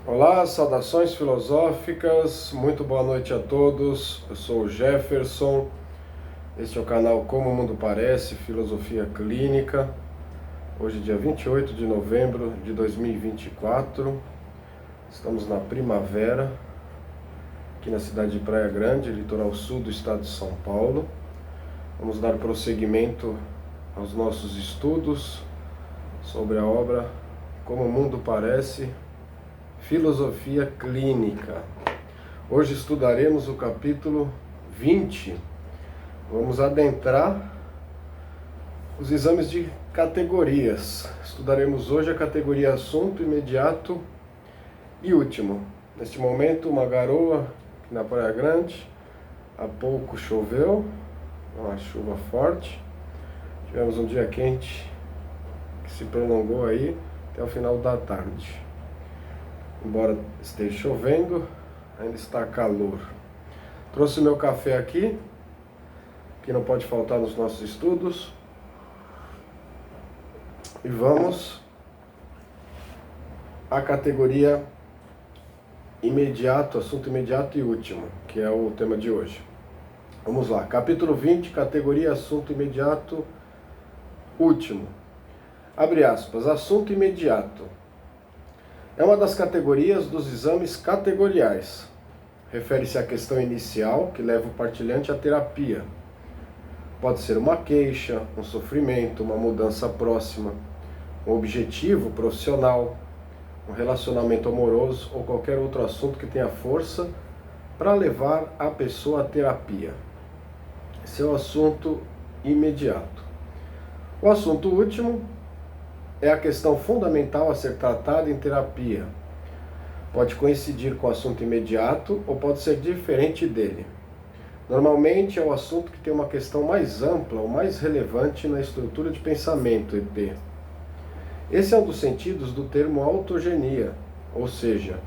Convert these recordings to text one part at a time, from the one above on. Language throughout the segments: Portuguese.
Olá, saudações filosóficas, muito boa noite a todos. Eu sou o Jefferson, este é o canal Como o Mundo Parece, Filosofia Clínica. Hoje, dia 28 de novembro de 2024, estamos na primavera, aqui na cidade de Praia Grande, litoral sul do estado de São Paulo. Vamos dar prosseguimento aos nossos estudos sobre a obra Como o Mundo Parece, Filosofia Clínica. Hoje estudaremos o capítulo 20. Vamos adentrar os exames de categorias. Estudaremos hoje a categoria assunto, imediato e último. Neste momento, uma garoa aqui na Praia Grande. Há pouco choveu, uma chuva forte. Tivemos um dia quente que se prolongou aí até o final da tarde. Embora esteja chovendo, ainda está calor. Trouxe meu café aqui, que não pode faltar nos nossos estudos. E vamos à categoria imediato, assunto imediato e último, que é o tema de hoje. Vamos lá, capítulo 20, categoria assunto imediato, último. Abre aspas, assunto imediato. É uma das categorias dos exames categoriais. Refere-se à questão inicial que leva o partilhante à terapia. Pode ser uma queixa, um sofrimento, uma mudança próxima, um objetivo profissional, um relacionamento amoroso ou qualquer outro assunto que tenha força para levar a pessoa à terapia. Esse é o assunto imediato. O assunto último é a questão fundamental a ser tratada em terapia. Pode coincidir com o assunto imediato ou pode ser diferente dele. Normalmente é o assunto que tem uma questão mais ampla ou mais relevante na estrutura de pensamento, EP. Esse é um dos sentidos do termo autogenia, ou seja,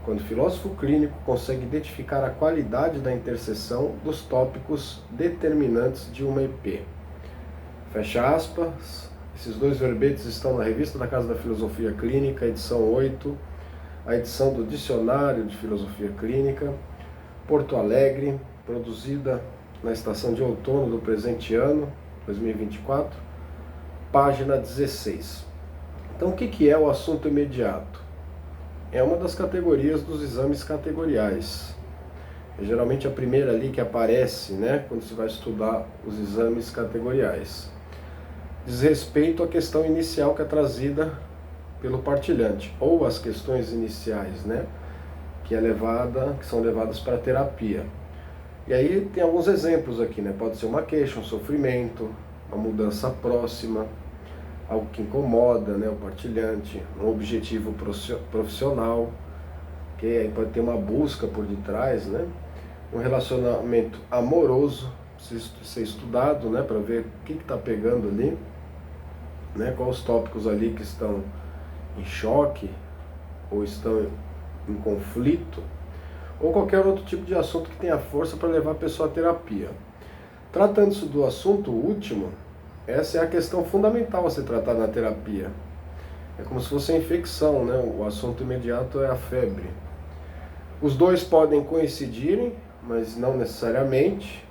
quando o filósofo clínico consegue identificar a qualidade da interseção dos tópicos determinantes de uma EP. Fecha aspas. Esses dois verbetes estão na Revista da Casa da Filosofia Clínica, edição 8, a edição do Dicionário de Filosofia Clínica, Porto Alegre, produzida na estação de outono do presente ano, 2024, página 16. Então, o que é o assunto imediato? É uma das categorias dos exames categoriais. É geralmente a primeira ali que aparece, quando se vai estudar os exames categoriais. Diz respeito à questão inicial que é trazida pelo partilhante, ou as questões iniciais, que são levadas para a terapia. E aí tem alguns exemplos aqui, Pode ser uma queixa, um sofrimento, uma mudança próxima, algo que incomoda, o partilhante, um objetivo profissional, que aí pode ter uma busca por detrás, um relacionamento amoroso, precisa ser estudado, para ver o que está pegando ali. Quais os tópicos ali que estão em choque ou estão em conflito, ou qualquer outro tipo de assunto que tenha força para levar a pessoa à terapia. Tratando-se do assunto último, essa é a questão fundamental a ser tratada na terapia. É como se fosse a infecção, O assunto imediato é a febre. Os dois podem coincidirem, mas não necessariamente.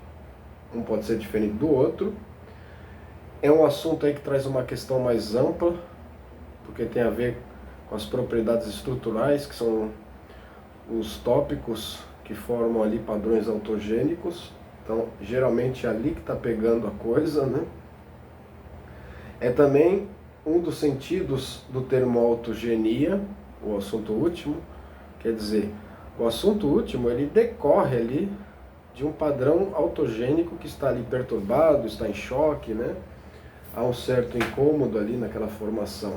Um pode ser diferente do outro. É um assunto aí que traz uma questão mais ampla, porque tem a ver com as propriedades estruturais, que são os tópicos que formam ali padrões autogênicos. Então, geralmente é ali que está pegando a coisa, É também um dos sentidos do termo autogenia, o assunto último, quer dizer, o assunto último ele decorre ali de um padrão autogênico que está ali perturbado, está em choque, Há um certo incômodo ali naquela formação.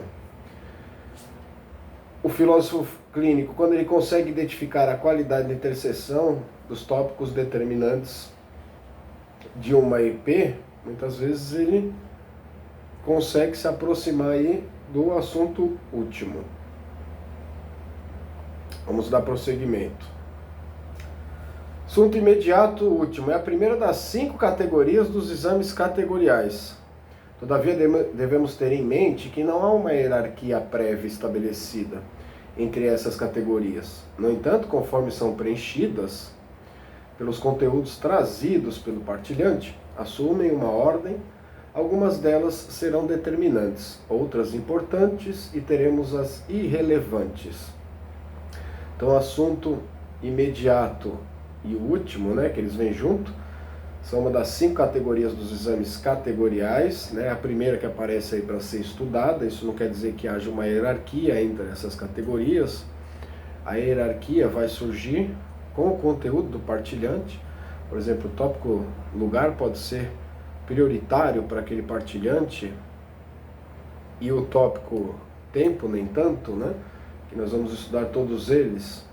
O filósofo clínico, quando ele consegue identificar a qualidade de interseção dos tópicos determinantes de uma EP, muitas vezes ele consegue se aproximar aí do assunto último. Vamos dar prosseguimento. Assunto imediato último é a primeira das 5 categorias dos exames categoriais. Todavia, devemos ter em mente que não há uma hierarquia prévia estabelecida. entre essas categorias. No entanto, conforme são preenchidas pelos conteúdos trazidos pelo partilhante, assumem uma ordem. Algumas delas serão determinantes, outras importantes, e teremos as irrelevantes. Então, assunto imediato e o último, né, que eles vêm junto, são uma das 5 categorias dos exames categoriais, né, a primeira que aparece aí para ser estudada. Isso não quer dizer que haja uma hierarquia entre essas categorias. A hierarquia vai surgir com o conteúdo do partilhante. Por exemplo, o tópico lugar pode ser prioritário para aquele partilhante e o tópico tempo nem tanto, né? Que nós vamos estudar todos eles.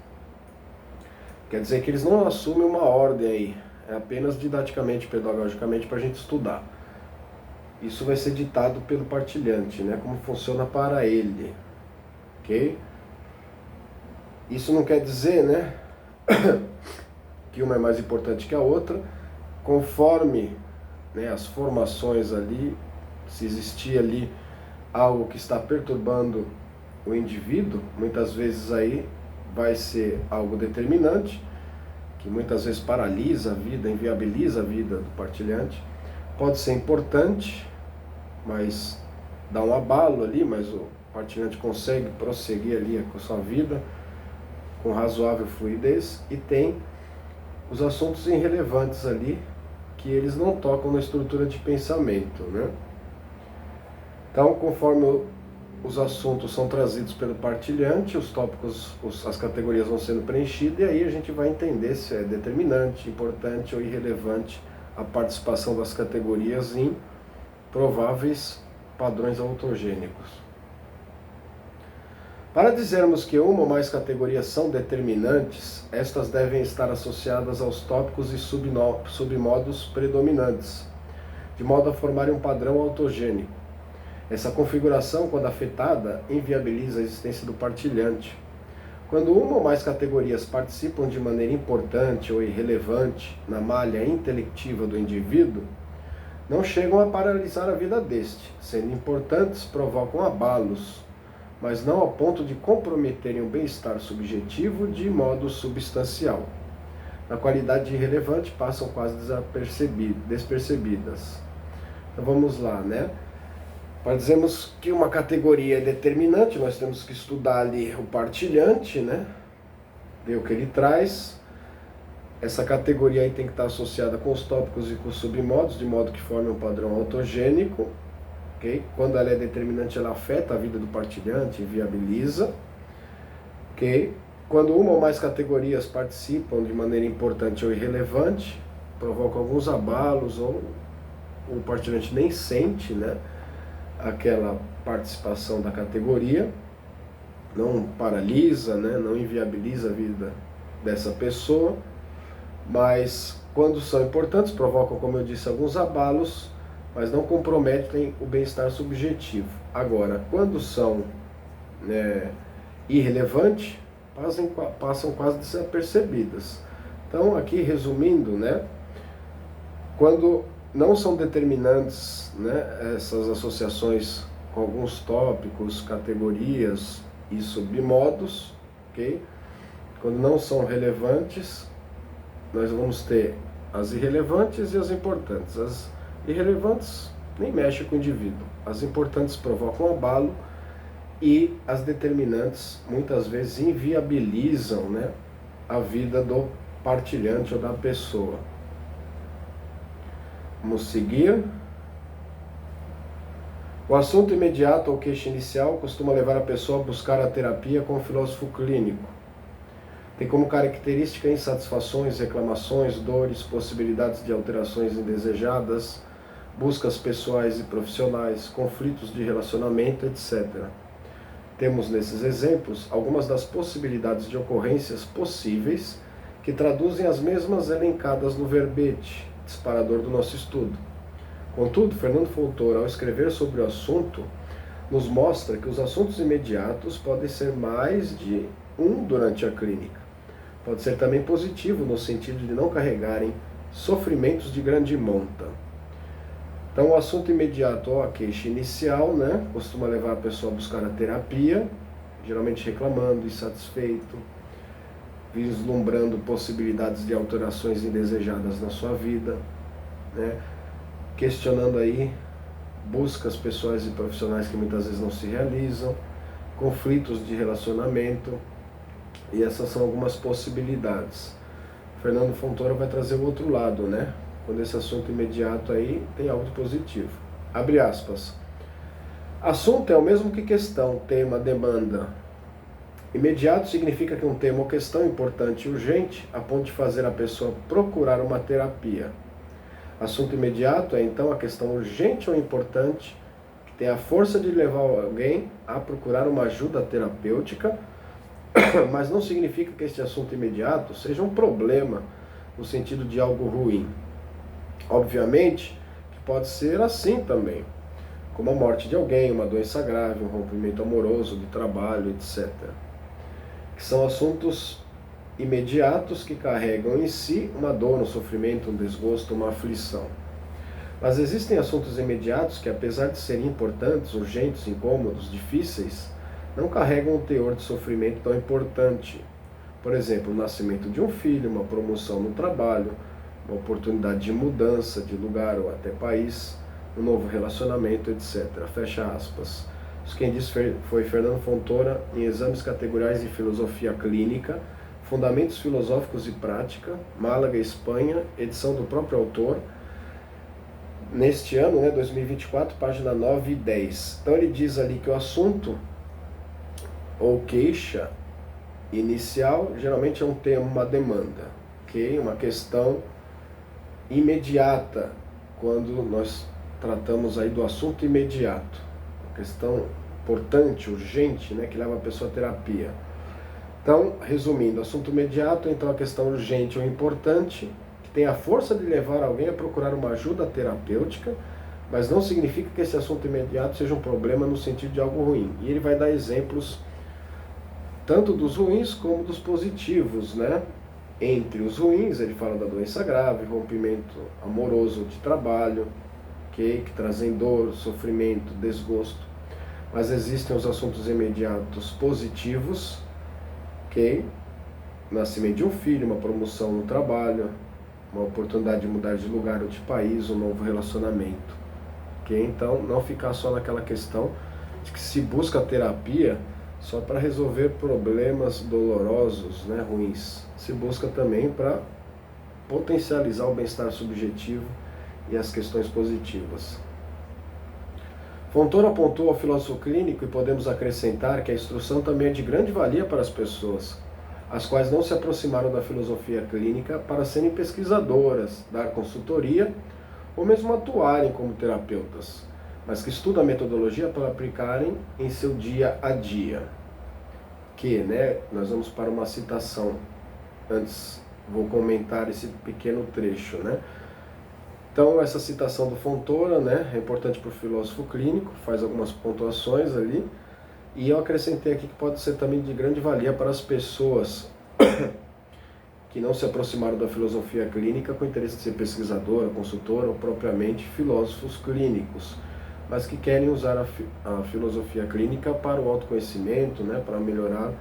Quer dizer que eles não assumem uma ordem aí, é apenas didaticamente, pedagogicamente para a gente estudar. Isso vai ser ditado pelo partilhante, né? Como funciona para ele, ok? Isso não quer dizer, né, que uma é mais importante que a outra, conforme, né, as formações ali, se existir ali algo que está perturbando o indivíduo, muitas vezes aí vai ser algo determinante, que muitas vezes paralisa a vida, inviabiliza a vida do partilhante. Pode ser importante, mas dá um abalo ali, mas o partilhante consegue prosseguir ali com a sua vida com razoável fluidez. E tem os assuntos irrelevantes ali, que eles não tocam na estrutura de pensamento, né? Então, conforme os assuntos são trazidos pelo partilhante, os tópicos, as categorias vão sendo preenchidas, e aí a gente vai entender se é determinante, importante ou irrelevante a participação das categorias em prováveis padrões autogênicos. Para dizermos que uma ou mais categorias são determinantes, estas devem estar associadas aos tópicos e submodos predominantes, de modo a formarem um padrão autogênico. Essa configuração, quando afetada, inviabiliza a existência do partilhante. Quando uma ou mais categorias participam de maneira importante ou irrelevante na malha intelectiva do indivíduo, não chegam a paralisar a vida deste. Sendo importantes, provocam abalos, mas não ao ponto de comprometerem o bem-estar subjetivo de modo substancial. Na qualidade de irrelevante, passam quase despercebidas. Então vamos lá, né? Para dizermos que uma categoria é determinante, nós temos que estudar ali o partilhante, né? Ver o que ele traz. Essa categoria aí tem que estar associada com os tópicos e com os submodos, de modo que forme um padrão autogênico. Okay? Quando ela é determinante, ela afeta a vida do partilhante, viabiliza. Okay? Quando uma ou mais categorias participam de maneira importante ou irrelevante, provoca alguns abalos, ou o partilhante nem sente, né, aquela participação da categoria, não paralisa, né, não inviabiliza a vida dessa pessoa, mas quando são importantes, provocam, como eu disse, alguns abalos, mas não comprometem o bem-estar subjetivo. Agora, quando são, né, irrelevantes, passam quase desapercebidas. Então, aqui resumindo, né, quando não são determinantes, né, essas associações com alguns tópicos, categorias e submodos, ok? Quando não são relevantes, nós vamos ter as irrelevantes e as importantes. As irrelevantes nem mexem com o indivíduo, as importantes provocam abalo, e as determinantes muitas vezes inviabilizam, né, a vida do partilhante ou da pessoa. Vamos seguir. O assunto imediato ou queixa inicial costuma levar a pessoa a buscar a terapia com o filósofo clínico. Tem como característica insatisfações, reclamações, dores, possibilidades de alterações indesejadas, buscas pessoais e profissionais, conflitos de relacionamento, etc. Temos nesses exemplos algumas das possibilidades de ocorrências possíveis que traduzem as mesmas elencadas no verbete, disparador do nosso estudo. Contudo, Fernando Foutor, ao escrever sobre o assunto, nos mostra que os assuntos imediatos podem ser mais de um durante a clínica. Pode ser também positivo no sentido de não carregarem sofrimentos de grande monta. Então, o assunto imediato ou a queixa inicial, né, costuma levar a pessoa a buscar a terapia, geralmente reclamando, insatisfeito, vislumbrando possibilidades de alterações indesejadas na sua vida, né? Questionando aí buscas pessoais e profissionais que muitas vezes não se realizam, conflitos de relacionamento, e essas são algumas possibilidades. Fernando Fontoura vai trazer o outro lado, né? Quando esse assunto imediato aí tem algo de positivo. Abre aspas. Assunto é o mesmo que questão, tema, demanda. Imediato significa que um tema ou questão importante e urgente a ponto de fazer a pessoa procurar uma terapia. Assunto imediato é então a questão urgente ou importante que tem a força de levar alguém a procurar uma ajuda terapêutica, mas não significa que este assunto imediato seja um problema no sentido de algo ruim. Obviamente que pode ser assim também, como a morte de alguém, uma doença grave, um rompimento amoroso, de trabalho, etc. Que são assuntos imediatos que carregam em si uma dor, um sofrimento, um desgosto, uma aflição. Mas existem assuntos imediatos que, apesar de serem importantes, urgentes, incômodos, difíceis, não carregam um teor de sofrimento tão importante. Por exemplo, o nascimento de um filho, uma promoção no trabalho, uma oportunidade de mudança de lugar ou até país, um novo relacionamento, etc. Fecha aspas. Isso quem disse foi Fernando Fontoura, em Exames Categoriais de Filosofia Clínica, Fundamentos Filosóficos e Prática, Málaga, Espanha, edição do próprio autor, neste ano, 2024, página 9 e 10. Então ele diz ali que o assunto ou queixa inicial geralmente é um tema, uma demanda, ok? Uma questão imediata, quando nós tratamos aí do assunto imediato, uma questão importante, urgente, né, que leva a pessoa à terapia. Então, resumindo, assunto imediato, então a questão urgente ou importante, que tem a força de levar alguém a procurar uma ajuda terapêutica, mas não significa que esse assunto imediato seja um problema no sentido de algo ruim. E ele vai dar exemplos tanto dos ruins como dos positivos, né? Entre os ruins, ele fala da doença grave, rompimento amoroso de trabalho, que trazem dor, sofrimento, desgosto. Mas existem os assuntos imediatos positivos, ok? Nascimento de um filho, uma promoção no trabalho, uma oportunidade de mudar de lugar ou de país, um novo relacionamento, ok? Então, não ficar só naquela questão de que se busca terapia só para resolver problemas dolorosos, né, ruins. Se busca também para potencializar o bem-estar subjetivo e as questões positivas. Fontoura apontou ao filósofo clínico, e podemos acrescentar que a instrução também é de grande valia para as pessoas, as quais não se aproximaram da filosofia clínica para serem pesquisadoras, dar consultoria ou mesmo atuarem como terapeutas, mas que estudam a metodologia para aplicarem em seu dia a dia. Nós vamos para uma citação. Antes, vou comentar esse pequeno trecho, né? Então, essa citação do Fontoura, né, é importante para o filósofo clínico, faz algumas pontuações ali, e eu acrescentei aqui que pode ser também de grande valia para as pessoas que não se aproximaram da filosofia clínica com interesse de ser pesquisadora, consultora ou propriamente filósofos clínicos, mas que querem usar a filosofia clínica para o autoconhecimento, né, para melhorar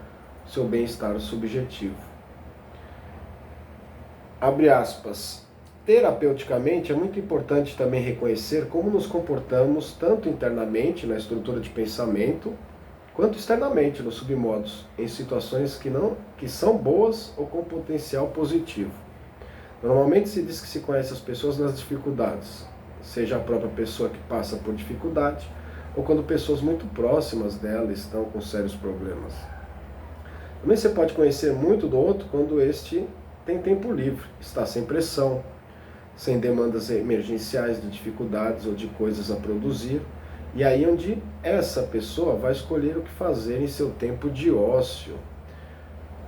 seu bem-estar subjetivo. Abre aspas. Terapeuticamente, é muito importante também reconhecer como nos comportamos tanto internamente, na estrutura de pensamento, quanto externamente, nos submodos, em situações que são boas ou com potencial positivo. Normalmente se diz que se conhece as pessoas nas dificuldades, seja a própria pessoa que passa por dificuldade, ou quando pessoas muito próximas dela estão com sérios problemas. Também você pode conhecer muito do outro quando este tem tempo livre, está sem pressão, sem demandas emergenciais de dificuldades ou de coisas a produzir, e aí onde essa pessoa vai escolher o que fazer em seu tempo de ócio.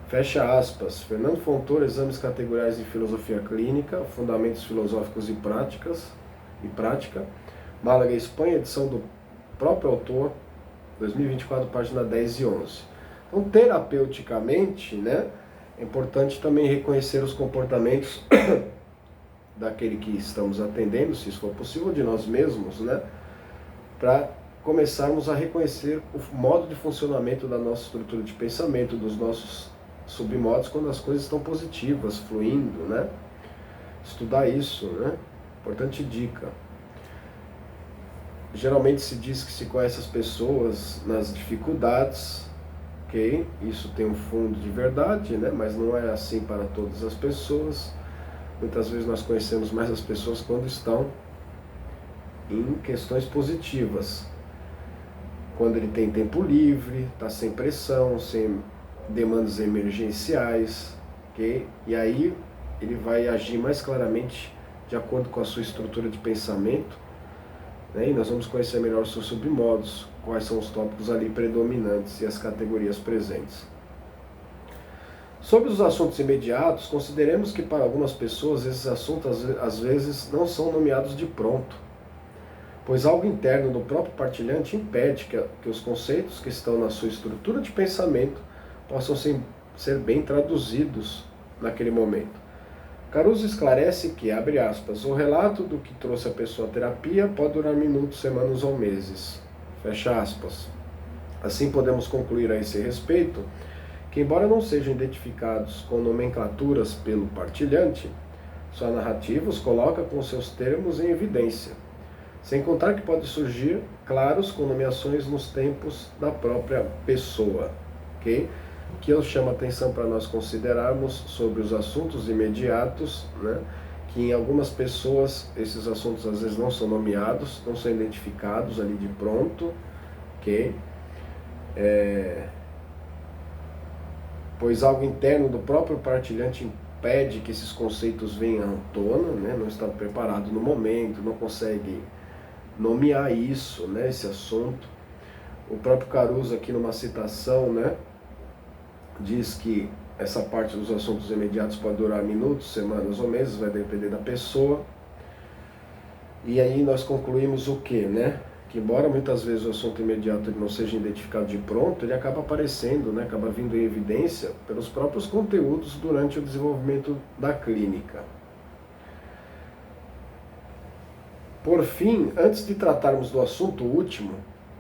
Fecha aspas. Fernando Fontoura, Exames Categoriais em Filosofia Clínica, Fundamentos Filosóficos e Prática, Málaga, Espanha, edição do próprio autor, 2024, página 10 e 11. Então, terapeuticamente, né, é importante também reconhecer os comportamentos daquele que estamos atendendo, se isso for possível, de nós mesmos, né, para começarmos a reconhecer o modo de funcionamento da nossa estrutura de pensamento, dos nossos submodos, quando as coisas estão positivas, fluindo, né? Estudar isso, né? Importante dica. Geralmente se diz que se conhece as pessoas nas dificuldades, ok? Isso tem um fundo de verdade, né? Mas não é assim para todas as pessoas. Muitas vezes nós conhecemos mais as pessoas quando estão em questões positivas. Quando ele tem tempo livre, está sem pressão, sem demandas emergenciais, ok? E aí ele vai agir mais claramente de acordo com a sua estrutura de pensamento, né? E nós vamos conhecer melhor os seus submodos, quais são os tópicos ali predominantes e as categorias presentes. Sobre os assuntos imediatos, consideremos que para algumas pessoas esses assuntos às vezes não são nomeados de pronto, pois algo interno do próprio partilhante impede que os conceitos que estão na sua estrutura de pensamento possam ser bem traduzidos naquele momento. Caruso esclarece que, abre aspas, o relato do que trouxe a pessoa à terapia pode durar minutos, semanas ou meses, fecha aspas. Assim podemos concluir a esse respeito que, embora não sejam identificados com nomenclaturas pelo partilhante, sua narrativa os coloca com seus termos em evidência, sem contar que pode surgir claros com nomeações nos tempos da própria pessoa, ok? Que eu chamo a atenção para nós considerarmos sobre os assuntos imediatos, né? Que em algumas pessoas esses assuntos às vezes não são nomeados, não são identificados ali de pronto, ok? Pois algo interno do próprio partilhante impede que esses conceitos venham à tona, né? Não está preparado no momento, não consegue nomear isso, né? Esse assunto. O próprio Caruso aqui numa citação, né? Diz que essa parte dos assuntos imediatos pode durar minutos, semanas ou meses, vai depender da pessoa. E aí nós concluímos o quê, né? Que embora muitas vezes o assunto imediato ele não seja identificado de pronto, ele acaba aparecendo, né? Acaba vindo em evidência pelos próprios conteúdos durante o desenvolvimento da clínica. Por fim, antes de tratarmos do assunto último,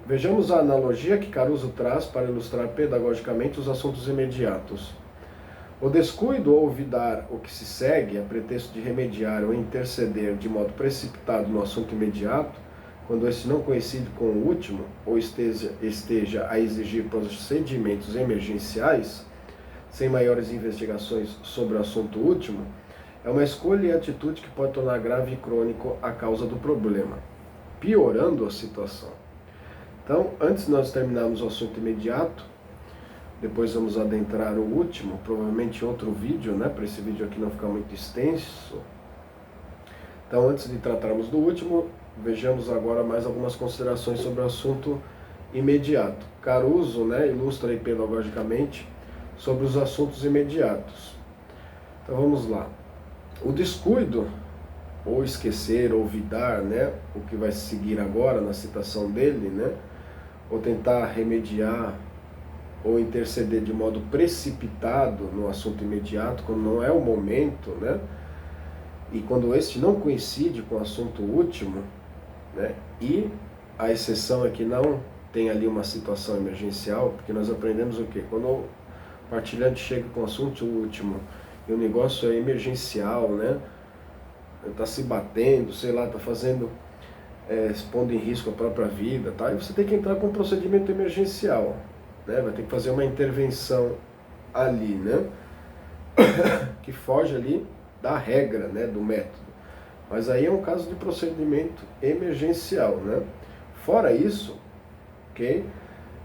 vejamos a analogia que Caruso traz para ilustrar pedagogicamente os assuntos imediatos. O descuido ou olvidar o que se segue, a pretexto de remediar ou interceder de modo precipitado no assunto imediato, quando esse não coincide com o último, ou esteja a exigir procedimentos emergenciais, sem maiores investigações sobre o assunto último, é uma escolha e atitude que pode tornar grave e crônico a causa do problema, piorando a situação. Então, antes de nós terminarmos o assunto imediato, depois vamos adentrar o último, provavelmente outro vídeo, né, para esse vídeo aqui não ficar muito extenso. Então, antes de tratarmos do último, vejamos agora mais algumas considerações sobre o assunto imediato. Caruso, né, ilustra aí pedagogicamente sobre os assuntos imediatos. Então, vamos lá. O descuido, ou esquecer, olvidar, né, o que vai seguir agora na citação dele, né, ou tentar remediar ou interceder de modo precipitado no assunto imediato, quando não é o momento, né, e quando este não coincide com o assunto último, né, e a exceção é que não tem ali uma situação emergencial, porque nós aprendemos o quê? Quando o partilhante chega com o assunto último e o negócio é emergencial, né, está se batendo, sei lá, está fazendo, expondo em risco a própria vida, tá? E você tem que entrar com um procedimento emergencial, né? Vai ter que fazer uma intervenção ali, né? Que foge ali da regra, né? Do método. Mas aí é um caso de procedimento emergencial, né? Fora isso, ok?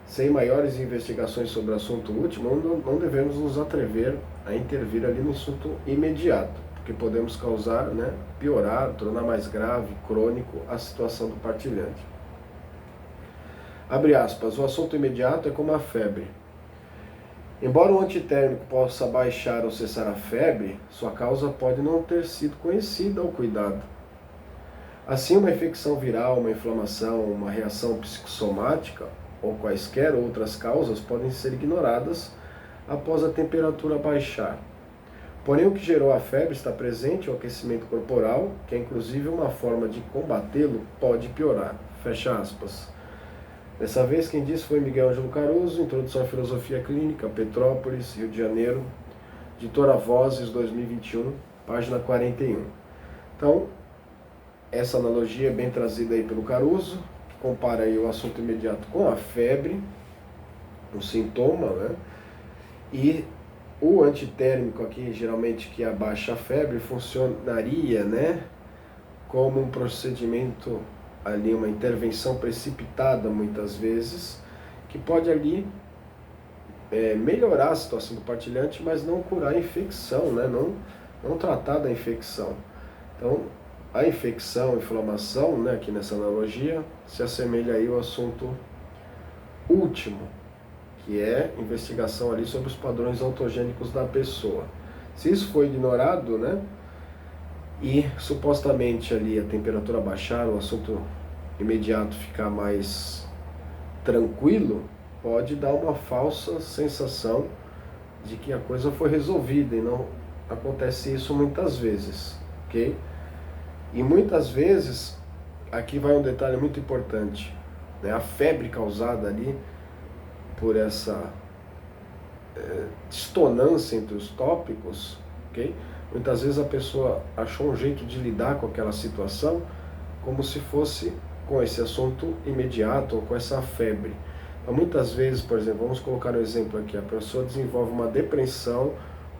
Sem maiores investigações sobre o assunto último, não devemos nos atrever a intervir ali no assunto imediato, porque podemos causar, né, piorar, tornar mais grave, crônico a situação do partilhante. Abre aspas, o assunto imediato é como a febre. Embora o antitérmico possa baixar ou cessar a febre, sua causa pode não ter sido conhecida ao cuidado. Assim, uma infecção viral, uma inflamação, uma reação psicossomática ou quaisquer outras causas podem ser ignoradas após a temperatura baixar. Porém, o que gerou a febre está presente, o aquecimento corporal, que é inclusive uma forma de combatê-lo, pode piorar. Fecha aspas. Dessa vez quem disse foi Miguel Ângelo Caruso, Introdução à Filosofia Clínica, Petrópolis, Rio de Janeiro, Editora Vozes, 2021, página 41. Então, essa analogia é bem trazida aí pelo Caruso, que compara aí o assunto imediato com a febre, o sintoma, né? E o antitérmico aqui, geralmente que abaixa a febre, funcionaria, né, como um procedimento ali, uma intervenção precipitada muitas vezes, que pode ali melhorar a situação do partilhante, mas não curar a infecção, né, não tratar da infecção. Então, a infecção, a inflamação, né, aqui nessa analogia, se assemelha aí ao assunto último, que é investigação ali sobre os padrões ontogênicos da pessoa. Se isso foi ignorado, né, e supostamente ali a temperatura baixar, o assunto imediato ficar mais tranquilo, pode dar uma falsa sensação de que a coisa foi resolvida, e não acontece isso muitas vezes, ok? E muitas vezes, aqui vai um detalhe muito importante, né, a febre causada ali por essa distonância entre os tópicos, ok? Muitas vezes a pessoa achou um jeito de lidar com aquela situação como se fosse com esse assunto imediato ou com essa febre. Então, muitas vezes, por exemplo, vamos colocar um exemplo aqui, a pessoa desenvolve uma depressão,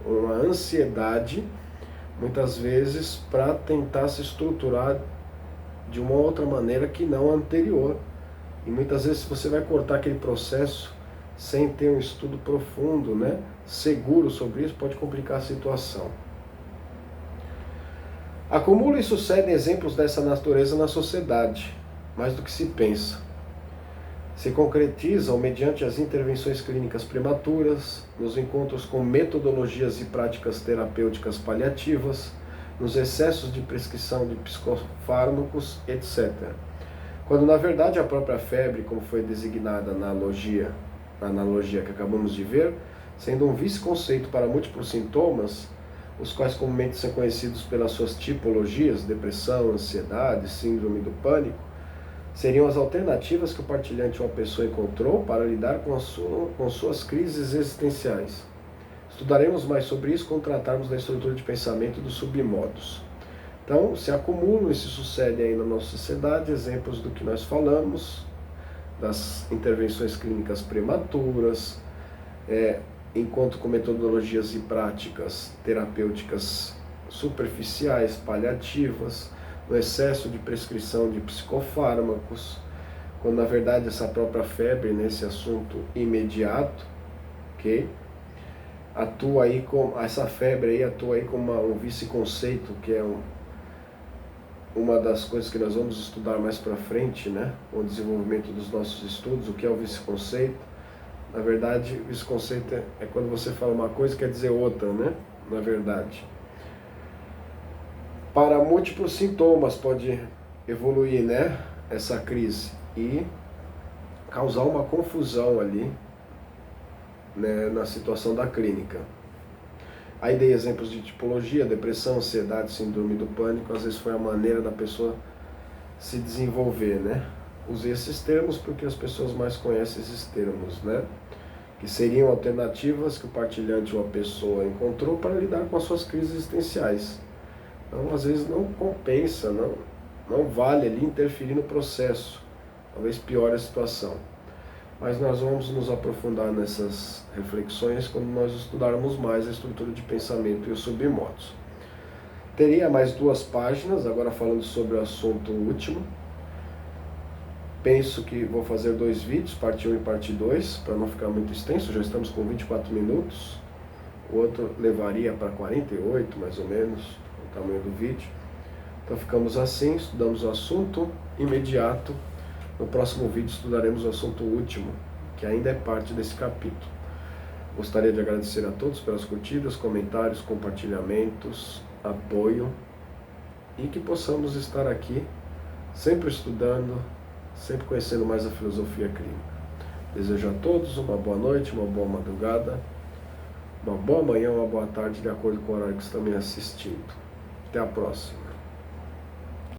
uma ansiedade, muitas vezes para tentar se estruturar de uma outra maneira que não a anterior. E muitas vezes você vai cortar aquele processo sem ter um estudo profundo, né, seguro sobre isso, pode complicar a situação. Acumula e sucedem exemplos dessa natureza na sociedade, mais do que se pensa. Se concretizam mediante as intervenções clínicas prematuras, nos encontros com metodologias e práticas terapêuticas paliativas, nos excessos de prescrição de psicofármacos, etc. Quando na verdade a própria febre, como foi designada na analogia que acabamos de ver, sendo um vice-conceito para múltiplos sintomas, os quais comumente são conhecidos pelas suas tipologias, depressão, ansiedade, síndrome do pânico, seriam as alternativas que o partilhante ou a pessoa encontrou para lidar com suas crises existenciais. Estudaremos mais sobre isso quando tratarmos da estrutura de pensamento dos submodos. Então, se acumulam e se sucedem aí na nossa sociedade exemplos do que nós falamos, das intervenções clínicas prematuras, encontro com metodologias e práticas terapêuticas superficiais, paliativas, no excesso de prescrição de psicofármacos, quando na verdade essa própria febre, nesse assunto imediato, ok? Essa febre aí atua aí como um vice-conceito, que é uma das coisas que nós vamos estudar mais para frente, né? O desenvolvimento dos nossos estudos, o que é o vice-conceito. Na verdade, o vice-conceito é quando você fala uma coisa quer dizer outra, né? Na verdade. Para múltiplos sintomas pode evoluir, né, essa crise e causar uma confusão ali, né, na situação da clínica. Aí dei exemplos de tipologia, depressão, ansiedade, síndrome do pânico, às vezes foi a maneira da pessoa se desenvolver, né? Usei esses termos porque as pessoas mais conhecem esses termos, né? Que seriam alternativas que o partilhante ou a pessoa encontrou para lidar com as suas crises existenciais. Então, às vezes não compensa, não vale ali interferir no processo, talvez piore a situação. Mas nós vamos nos aprofundar nessas reflexões quando nós estudarmos mais a estrutura de pensamento e os submodos. Teria mais 2 páginas, agora falando sobre o assunto último. Penso que vou fazer 2 vídeos, parte 1 e parte 2, para não ficar muito extenso, já estamos com 24 minutos. O outro levaria para 48, mais ou menos, o tamanho do vídeo. Então ficamos assim, estudamos o assunto imediato. No próximo vídeo estudaremos o assunto último, que ainda é parte desse capítulo. Gostaria de agradecer a todos pelas curtidas, comentários, compartilhamentos, apoio, e que possamos estar aqui sempre estudando, sempre conhecendo mais a filosofia clínica. Desejo a todos uma boa noite, uma boa madrugada, uma boa manhã, uma boa tarde, de acordo com o horário que estão me assistindo. Até a próxima.